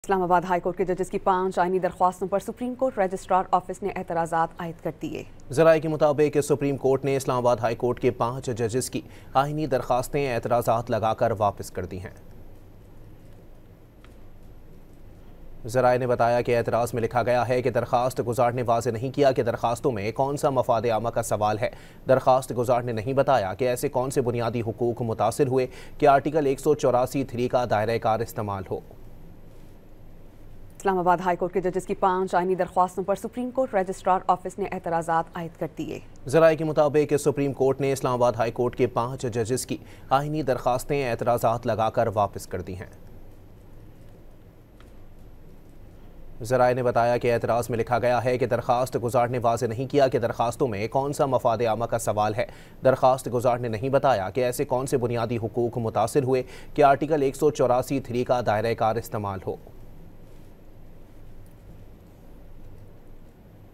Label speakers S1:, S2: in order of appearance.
S1: Islamabad high court के जजेस की 5 आईनी दरख्वास्तों पर सुप्रीम कोर्ट रजिस्ट्रार ऑफिस ने एतराज़ात आयद कर दिए।
S2: ज़राए के मुताबिक सुप्रीम कोर्ट ने इस्लामाबाद हाई कोर्ट के 5 जजेस की आईनी दरख्वास्तें एतराज़ात लगाकर वापस कर दी हैं। ज़राए ने बताया कि एतराज़ में लिखा गया है कि दरख्वास्त गुजार ने वाज़ेह नहीं किया कि दरख्वास्तों में कौन सा मफाद आमा का सवाल है। दरख्वास्त गुजार ने नहीं बताया कि ऐसे कौन से बुनियादी हुकूक मुतासिर हुए कि आर्टिकल 184(3) का दायरा कार इस्तेमाल हो।
S1: इस्लामाबाद हाई कोर्ट के जजेस की 5 आईनी दरख्वास्तों पर सुप्रीम कोर्ट रजिस्ट्रार ऑफिस ने एतराज़ात आयद कर दिए।
S2: ज़राए के मुताबिक सुप्रीम कोर्ट ने इस्लामाबाद हाई कोर्ट के 5 जजेस की आईनी दरख्वास्तें एतराज़ात लगाकर वापस कर दी हैं। ज़राए ने बताया कि एतराज़ में लिखा गया है कि दरख्वास्त गुजार ने वाज़ेह नहीं किया कि दरख्वास्तों में कौन सा मफाद आमा का सवाल है। दरख्वास्त गुजार ने नहीं बताया कि ऐसे कौन से बुनियादी हुकूक मुतासिर हुए कि आर्टिकल 184(3) का दायरा कार इस्तेमाल हो।